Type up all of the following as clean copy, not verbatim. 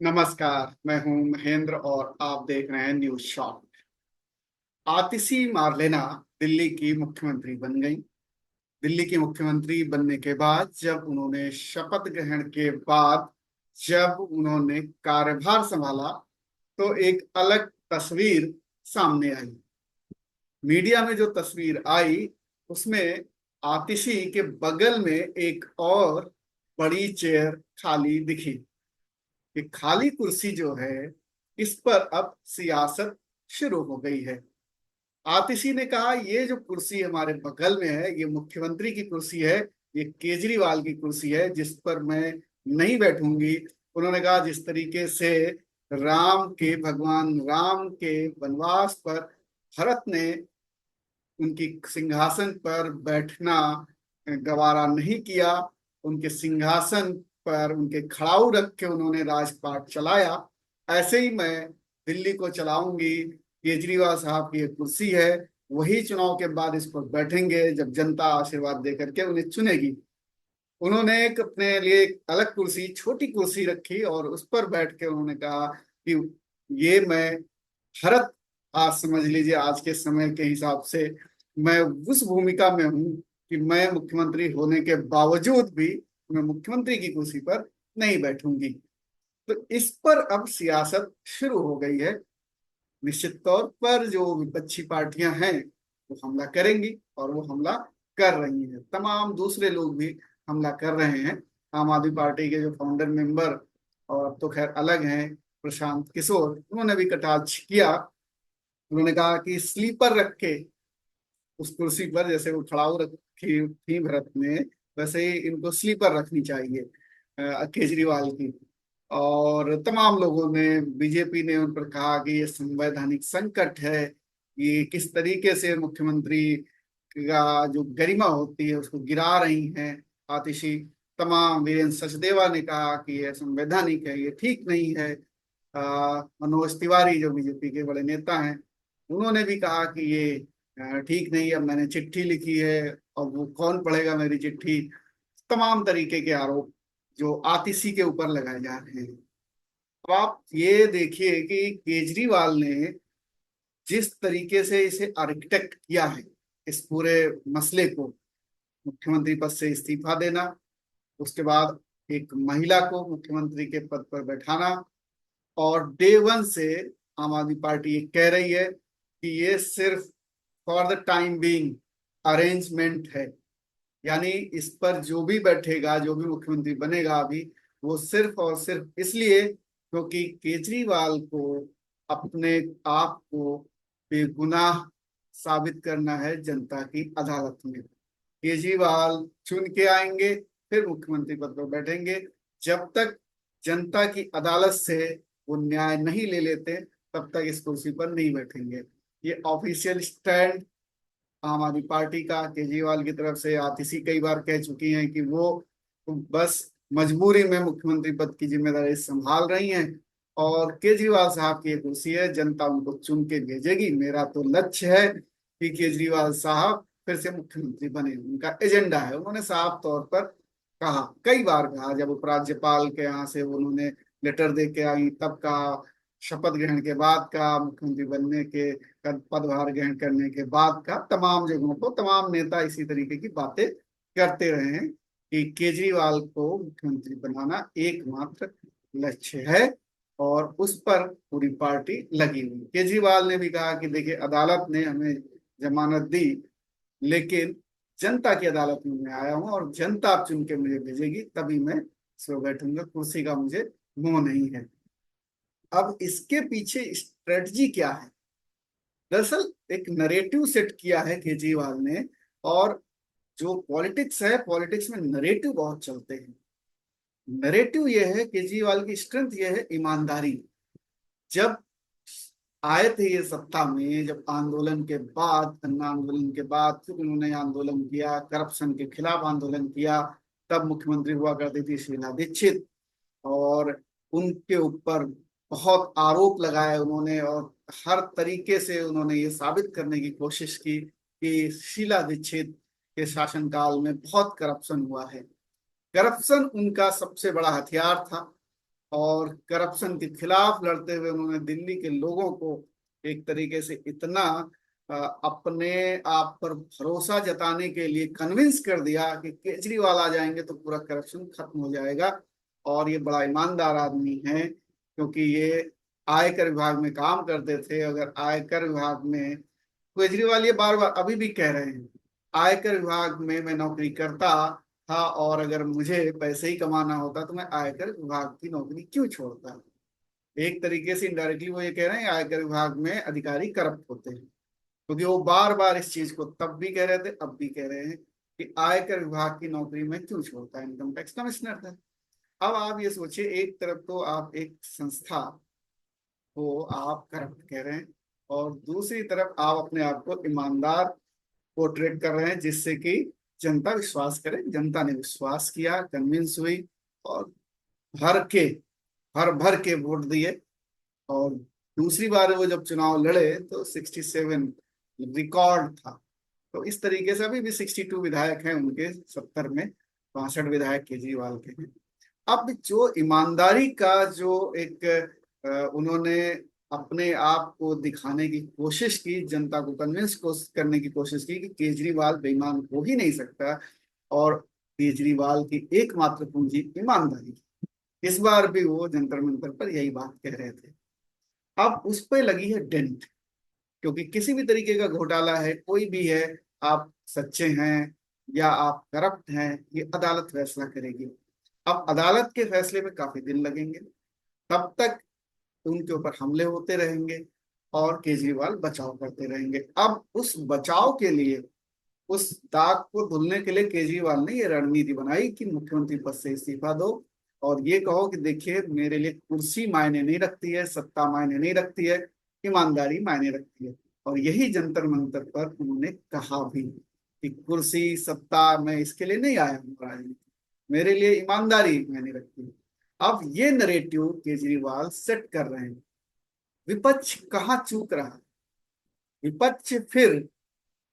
नमस्कार। मैं हूं महेंद्र और आप देख रहे हैं न्यूज शॉट। आतिशी मार्लेना दिल्ली की मुख्यमंत्री बन गई। दिल्ली की मुख्यमंत्री बनने के बाद जब उन्होंने शपथ ग्रहण के बाद जब उन्होंने कार्यभार संभाला तो एक अलग तस्वीर सामने आई। मीडिया में जो तस्वीर आई उसमें आतिशी के बगल में एक और बड़ी चेयर खाली दिखी। ये खाली कुर्सी जो है, इस पर अब सियासत शुरू हो गई है। आतिशी ने कहा ये जो कुर्सी हमारे बगल में है ये मुख्यमंत्री की कुर्सी है, ये केजरीवाल की कुर्सी है जिस पर मैं नहीं बैठूंगी। उन्होंने कहा जिस तरीके से भगवान राम के वनवास पर भरत ने उनकी सिंहासन पर बैठना गवारा नहीं किया, उनके सिंहासन पर उनके खड़ाऊ रख के उन्होंने राजपाट चलाया, ऐसे ही मैं दिल्ली को चलाऊंगी। केजरीवाल साहब की एक कुर्सी है, वही चुनाव के बाद इस पर बैठेंगे जब जनता आशीर्वाद दे करके उन्हें चुनेगी। उन्होंने एक अपने लिए एक अलग कुर्सी, छोटी कुर्सी रखी और उस पर बैठ के उन्होंने कहा कि ये मैं भारत, आज समझ लीजिए आज के समय के हिसाब से मैं उस भूमिका में हूं कि मैं मुख्यमंत्री होने के बावजूद भी मैं मुख्यमंत्री की कुर्सी पर नहीं बैठूंगी। तो इस पर अब सियासत शुरू हो गई है। निश्चित तौर पर जो विपक्षी पार्टियां हैं वो हमला करेंगी और वो हमला कर रही हैं। तमाम दूसरे लोग भी हमला कर रहे हैं। आम आदमी पार्टी के जो फाउंडर मेंबर, और अब तो खैर अलग हैं, प्रशांत किशोर, उन्होंने भी कटाक्ष किया। उन्होंने कहा कि स्लीपर रख के उस कुर्सी पर, जैसे वो खड़ाऊ रखी थी भरत ने, वैसे ही इनको स्लीपर रखनी चाहिए केजरीवाल की। और तमाम लोगों ने, बीजेपी ने उन पर कहा कि ये संवैधानिक संकट है, ये किस तरीके से मुख्यमंत्री का जो गरिमा होती है उसको गिरा रही हैं आतिशी। तमाम, वीरेंद्र सचदेवा ने कहा कि ये संवैधानिक है, ये ठीक नहीं है। मनोज तिवारी जो बीजेपी के बड़े नेता हैं, उन्होंने भी कहा कि ये ठीक नहीं, अब मैंने चिट्ठी लिखी है और वो कौन पढ़ेगा मेरी चिट्ठी। तमाम तरीके के आरोप जो आतिशी के ऊपर लगाए जा रहे हैं। अब आप ये देखिए कि केजरीवाल ने जिस तरीके से इसे आर्किटेक्ट किया है, इस पूरे मसले को, मुख्यमंत्री पद से इस्तीफा देना, उसके बाद एक महिला को मुख्यमंत्री के पद पर बैठाना, और डे वन से आम आदमी पार्टी ये कह रही है कि ये सिर्फ for the time being arrangement है। यानी इस पर जो भी बैठेगा, जो भी मुख्यमंत्री बनेगा अभी, वो सिर्फ और सिर्फ इसलिए क्योंकि केजरीवाल को अपने आप को बेगुनाह साबित करना है जनता की अदालत में। केजरीवाल चुन के आएंगे, फिर मुख्यमंत्री पद पर बैठेंगे। जब तक जनता की अदालत से वो न्याय नहीं ले लेते तब तक इस कुर्सी पर नहीं बैठेंगे। ये ऑफिशियल स्टैंड आम आदमी पार्टी का केजरीवाल की तरफ से। आतिशी कई बार कह चुकी हैं कि वो बस मजबूरी में मुख्यमंत्री पद की जिम्मेदारी संभाल रही हैं, और केजरीवाल साहब की ये कुर्सी है, जनता उनको चुन के भेजेगी। मेरा तो लक्ष्य है कि केजरीवाल साहब फिर से मुख्यमंत्री बने, उनका एजेंडा है। उन्होंने साफ तौर पर कहा, कई बार कहा, जब उपराज्यपाल के यहाँ से उन्होंने लेटर दे के आई तब कहा, शपथ ग्रहण के बाद का, मुख्यमंत्री बनने के पदभार ग्रहण करने के बाद का, तमाम जगहों को तमाम नेता इसी तरीके की बातें करते रहे हैं कि केजरीवाल को मुख्यमंत्री बनाना एकमात्र लक्ष्य है, और उस पर पूरी पार्टी लगी हुई। केजरीवाल ने भी कहा कि देखिए अदालत ने हमें जमानत दी, लेकिन जनता की अदालत में मैं आया हूं और जनता चुन के मुझे भेजेगी तभी मैं इसमें बैठूंगा, कुर्सी का मुझे मोह नहीं है। अब इसके पीछे स्ट्रेटजी क्या है? दरअसल एक नरेटिव सेट किया है केजरीवाल ने। और जो पॉलिटिक्स है, पॉलिटिक्स में नरेटिव बहुत चलते हैं। नरेटिव ये है, केजरीवाल की स्ट्रेंथ ये है ईमानदारी। जब आए थे ये सत्ता में, जब आंदोलन के बाद, अन्ना आंदोलन के बाद फिर उन्होंने आंदोलन किया, करप्शन के खिलाफ आंदोलन किया, तब मुख्यमंत्री हुआ करती थी शीला दीक्षित, और उनके ऊपर बहुत आरोप लगाए उन्होंने, और हर तरीके से उन्होंने ये साबित करने की कोशिश की कि शीला दीक्षित के शासनकाल में बहुत करप्शन हुआ है। करप्शन उनका सबसे बड़ा हथियार था। और करप्शन के खिलाफ लड़ते हुए उन्होंने दिल्ली के लोगों को एक तरीके से इतना अपने आप पर भरोसा जताने के लिए कन्विंस कर दिया कि केजरीवाल आ जाएंगे तो पूरा करप्शन खत्म हो जाएगा। और ये बड़ा ईमानदार आदमी है, क्योंकि ये आयकर विभाग में काम करते थे। अगर आयकर विभाग में, केजरीवाल ये बार बार अभी भी कह रहे हैं, आयकर विभाग में मैं नौकरी करता था और अगर मुझे पैसे ही कमाना होता तो मैं आयकर विभाग की नौकरी क्यों छोड़ता। एक तरीके से इनडायरेक्टली वो ये कह रहे हैं आयकर विभाग में अधिकारी करप्ट होते हैं, क्योंकि वो बार बार इस चीज को तब भी कह रहे थे, अब भी कह रहे हैं कि आयकर विभाग की नौकरी में क्यों छोड़ता है, इनकम टैक्स कमिश्नर था। अब आप ये सोचिए, एक तरफ तो आप एक संस्था को आप करप्ट कह रहे हैं और दूसरी तरफ आप अपने आप को ईमानदार पोर्ट्रेट कर रहे हैं, जिससे कि जनता विश्वास करे। जनता ने विश्वास किया, कन्विंस हुई और भर के भर भर के वोट दिए। और दूसरी बार वो जब चुनाव लड़े तो 67 रिकॉर्ड था। तो इस तरीके से अभी भी 62 विधायक हैं उनके, 70 में 62 विधायक केजरीवाल के हैं। अब जो ईमानदारी का जो एक उन्होंने अपने आप को दिखाने की कोशिश की, जनता को कन्विंस करने की कोशिश की कि केजरीवाल बेईमान हो ही नहीं सकता और केजरीवाल की एकमात्र पूंजी ईमानदारी। इस बार भी वो जंतर मंतर पर यही बात कह रहे थे। अब उस पे लगी है डेंट, क्योंकि किसी भी तरीके का घोटाला है, कोई भी है, आप सच्चे हैं या आप करप्ट हैं, ये अदालत फैसला करेगी। अब अदालत के फैसले में काफी दिन लगेंगे, तब तक उनके ऊपर हमले होते रहेंगे और केजरीवाल बचाव करते रहेंगे। अब उस बचाव के लिए, उस दाग को धुलने के लिए केजरीवाल ने ये रणनीति बनाई कि मुख्यमंत्री पद से इस्तीफा दो और ये कहो कि देखिए मेरे लिए कुर्सी मायने नहीं रखती है, सत्ता मायने नहीं रखती है, ईमानदारी मायने रखती है। और यही जंतर मंतर पर उन्होंने कहा भी कि कुर्सी सत्ता मैं इसके लिए नहीं आया हूँ राजनीति, मेरे लिए ईमानदारी मायने रखती है। अब ये नरेटिव केजरीवाल सेट कर रहे हैं। विपक्ष कहाँ चूक रहा है? विपक्ष फिर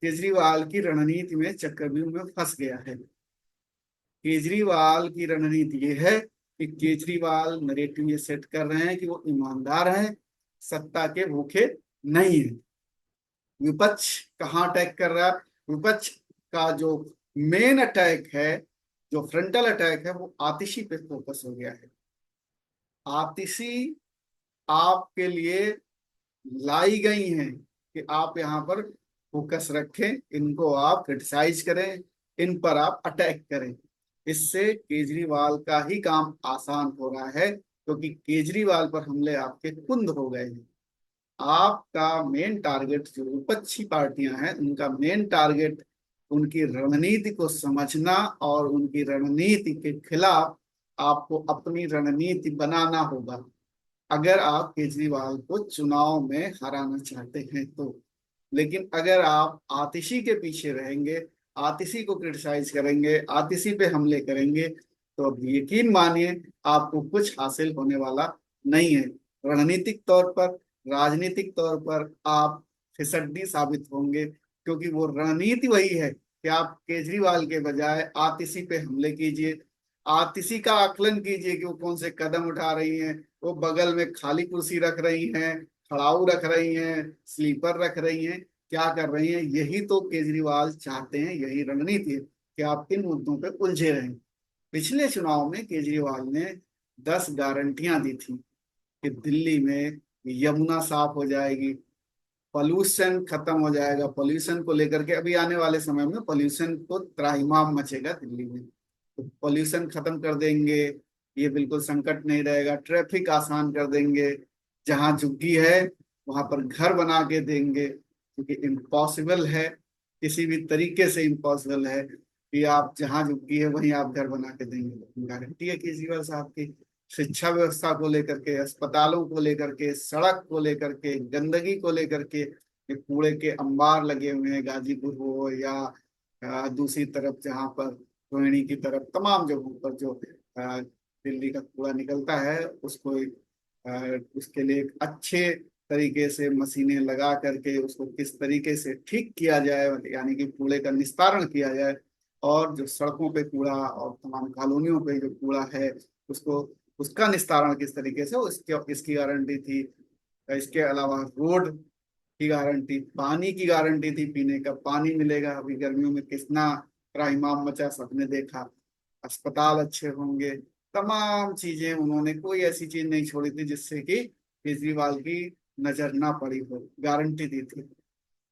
केजरीवाल की रणनीति में, चक्रव्यूह में फंस गया है। केजरीवाल की रणनीति ये है कि केजरीवाल नरेटिव ये सेट कर रहे हैं कि वो ईमानदार हैं, सत्ता के भूखे नहीं है। विपक्ष कहाँ अटैक कर रहा है? विपक्ष का जो मेन अटैक है, जो फ्रंटल अटैक है, वो आतिशी पे फोकस हो गया है। आतिशी आपके लिए लाई गई हैं कि आप यहाँ पर फोकस रखें, इनको आप क्रिटिसाइज करें, इन पर आप अटैक करें। इससे केजरीवाल का ही काम आसान हो रहा है, क्योंकि केजरीवाल पर हमले आपके कुंद हो गए हैं। आपका मेन टारगेट, जो विपक्षी पार्टियां हैं, उनका मेन टारगेट उनकी रणनीति को समझना और उनकी रणनीति के खिलाफ आपको अपनी रणनीति बनाना होगा, अगर आप केजरीवाल को चुनाव में हराना चाहते हैं तो। लेकिन अगर आप आतिशी के पीछे रहेंगे, आतिशी को क्रिटिसाइज करेंगे, आतिशी पे हमले करेंगे, तो अब यकीन मानिए आपको कुछ हासिल होने वाला नहीं है। रणनीतिक तौर पर, राजनीतिक तौर पर आप फिसड्डी साबित होंगे, क्योंकि वो रणनीति वही है कि आप केजरीवाल के बजाय आतिशी पे हमले कीजिए, आतिशी का आकलन कीजिए कि वो कौन से कदम उठा रही हैं। वो बगल में खाली कुर्सी रख रही हैं, खड़ाऊ रख रही हैं, स्लीपर रख रही हैं, क्या कर रही हैं। यही तो केजरीवाल चाहते हैं, यही रणनीति है कि आप इन मुद्दों पे उलझे रहें। पिछले चुनाव में केजरीवाल ने 10 गारंटियां दी थी कि दिल्ली में यमुना साफ हो जाएगी, पॉल्यूशन खत्म हो जाएगा। पॉल्यूशन को लेकर के अभी आने वाले समय में पॉल्यूशन को त्राहिमाम मचेगा दिल्ली में, तो पॉल्यूशन खत्म कर देंगे, ये बिल्कुल संकट नहीं रहेगा। ट्रैफिक आसान कर देंगे, जहां झुग्गी है वहां पर घर बना के देंगे, क्योंकि इम्पॉसिबल है, किसी भी तरीके से इम्पॉसिबल है कि आप जहां झुग्गी है वहीं आप घर बना के देंगे। गारंटी है केजरीवाल साहब की। शिक्षा व्यवस्था को लेकर के, अस्पतालों को लेकर के, सड़क को लेकर के, गंदगी को लेकर के, ये कूड़े के अंबार लगे हुए हैं, गाजीपुर हो या दूसरी तरफ जहां पर रोहिणी की तरफ, तमाम जगहों पर जो दिल्ली का कूड़ा निकलता है उसको उसके लिए एक अच्छे तरीके से मशीनें लगा करके उसको किस तरीके से ठीक किया जाए, यानी कि कूड़े का निस्तारण किया जाए। और जो सड़कों पे कूड़ा और तमाम कॉलोनियों पे जो कूड़ा है उसको उसका निस्तारण किस तरीके से हो, इसकी गारंटी थी। इसके अलावा रोड की गारंटी, पानी की गारंटी थी, पीने का पानी मिलेगा। अभी गर्मियों में कितना त्राहिमाम मचा, सबने देखा। अस्पताल अच्छे होंगे, तमाम चीजें उन्होंने, कोई ऐसी चीज नहीं छोड़ी थी जिससे कि केजरीवाल की नजर ना पड़ी हो, गारंटी दी थी।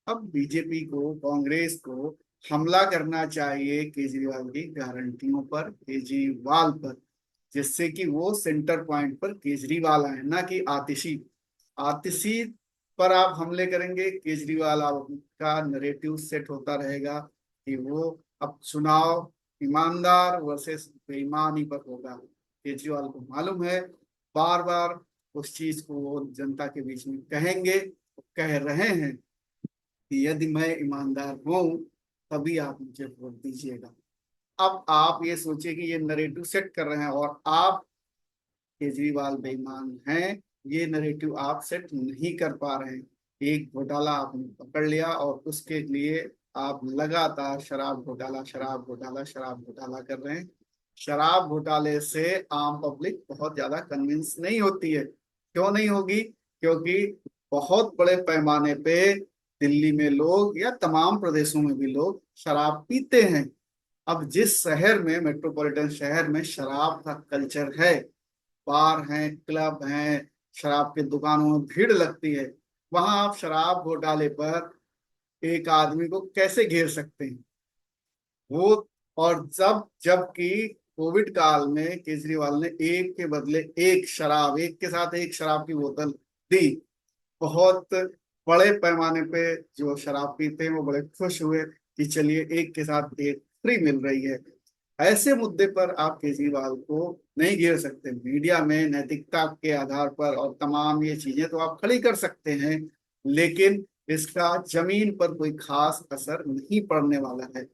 अब बीजेपी को, कांग्रेस को हमला करना चाहिए केजरीवाल की गारंटियों पर, केजरीवाल पर, जिससे कि वो सेंटर पॉइंट पर केजरीवाल आए, ना कि आतिशी। आतिशी पर आप हमले करेंगे, केजरीवाल, आपका नरेटिव सेट होता रहेगा कि वो अब चुनाव ईमानदार वर्सेस बेईमानी पर होगा। केजरीवाल को मालूम है, बार बार उस चीज को वो जनता के बीच में कहेंगे, कह रहे हैं कि यदि मैं ईमानदार हूं तभी आप मुझे वोट दीजिएगा। अब आप ये सोचिए कि ये नरेटिव सेट कर रहे हैं और आप, केजरीवाल बेईमान हैं, ये नरेटिव आप सेट नहीं कर पा रहे हैं। एक घोटाला आपने पकड़ लिया और उसके लिए आप लगातार शराब घोटाला, शराब घोटाला, शराब घोटाला कर रहे हैं। शराब घोटाले से आम पब्लिक बहुत ज्यादा कन्विंस नहीं होती है। क्यों नहीं होगी? क्योंकि बहुत बड़े पैमाने पे दिल्ली में लोग या तमाम प्रदेशों में भी लोग शराब पीते हैं। अब जिस शहर में, मेट्रोपॉलिटन शहर में शराब का कल्चर है, बार हैं, क्लब हैं, शराब की दुकानों में भीड़ लगती है, वहां आप शराब घोटाले पर एक आदमी को कैसे घेर सकते हैं? वो, और जबकि कोविड काल में केजरीवाल ने एक के बदले एक शराब, एक के साथ एक शराब की बोतल दी। बहुत बड़े पैमाने पे जो शराब पीते हैं वो बड़े खुश हुए कि चलिए एक के साथ एक फ्री मिल रही है। ऐसे मुद्दे पर आप केजरीवाल को नहीं घेर सकते। मीडिया में नैतिकता के आधार पर और तमाम ये चीजें तो आप खड़ी कर सकते हैं, लेकिन इसका जमीन पर कोई खास असर नहीं पड़ने वाला है।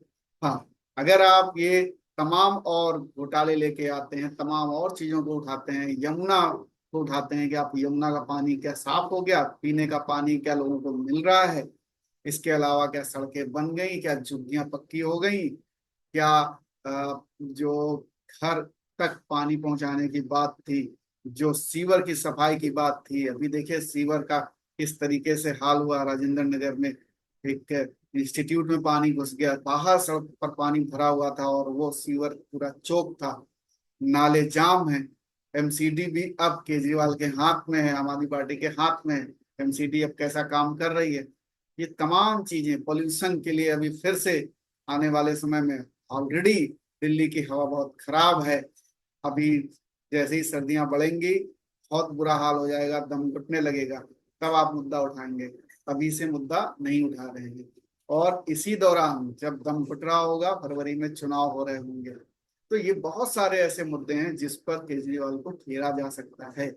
हाँ, अगर आप ये तमाम और घोटाले लेके आते हैं, तमाम और चीजों को उठाते हैं, यमुना को उठाते हैं कि आप, यमुना का पानी क्या साफ हो गया, पीने का पानी क्या लोगों को मिल रहा है, इसके अलावा क्या सड़कें बन गई, क्या झुग्गियां पक्की हो गई, क्या जो घर तक पानी पहुंचाने की बात थी, जो सीवर की सफाई की बात थी, अभी देखिए सीवर का किस तरीके से हाल हुआ। राजेंद्र नगर में एक इंस्टीट्यूट में पानी घुस गया, बाहर सड़क पर पानी भरा हुआ था और वो सीवर पूरा चौक था, नाले जाम है। एमसीडी भी अब केजरीवाल के हाथ में है, आम आदमी पार्टी के हाथ में है। एमसीडी अब कैसा काम कर रही है? ये तमाम चीजें पॉल्यूशन के लिए अभी फिर से आने वाले समय में, ऑलरेडी दिल्ली की हवा बहुत खराब है, अभी जैसे ही सर्दियां बढ़ेंगी बहुत बुरा हाल हो जाएगा, दम घुटने लगेगा, तब आप मुद्दा उठाएंगे। अभी से मुद्दा नहीं उठा रहे हैं। और इसी दौरान जब दम घुट रहा होगा, फरवरी में चुनाव हो रहे होंगे, तो ये बहुत सारे ऐसे मुद्दे हैं जिस पर केजरीवाल को घेरा जा सकता है।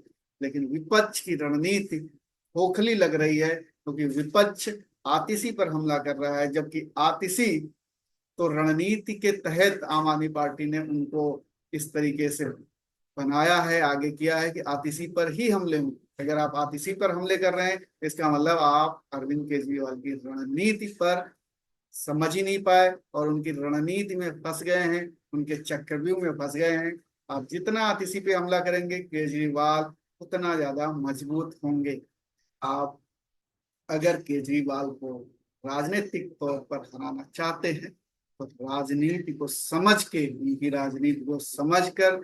लेकिन विपक्ष की रणनीति खोखली लग रही है, क्योंकि विपक्ष आतिशी पर हमला कर रहा है, जबकि आतिशी तो रणनीति के तहत आम आदमी पार्टी ने उनको इस तरीके से बनाया है, आगे किया है कि आतिशी पर ही हमले हों। अगर आप आतिशी पर हमले कर रहे हैं, इसका मतलब आप अरविंद केजरीवाल की रणनीति पर समझ ही नहीं पाए और उनकी रणनीति में फंस गए हैं, उनके चक्रव्यूह में फंस गए हैं। आप जितना आतिशी पे हमला करेंगे, केजरीवाल उतना ज्यादा मजबूत होंगे। आप अगर केजरीवाल को राजनीतिक तौर पर हराना चाहते हैं, तो राजनीति को समझ के, उनकी राजनीति को समझकर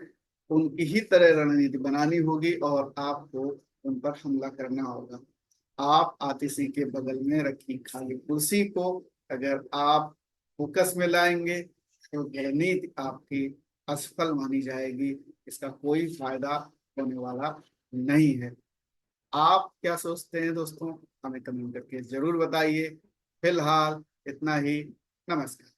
उनकी ही तरह रणनीति बनानी होगी और आपको उन पर हमला करना होगा। आप आतिशी के बगल में रखी खाली कुर्सी को अगर आप फोकस में लाएंगे, तो रणनीति आपकी असफल मानी जाएगी, इसका कोई फायदा होने वाला नहीं है। आप क्या सोचते हैं दोस्तों? हमें कमेंट करके जरूर बताइए। फिलहाल इतना ही। नमस्कार।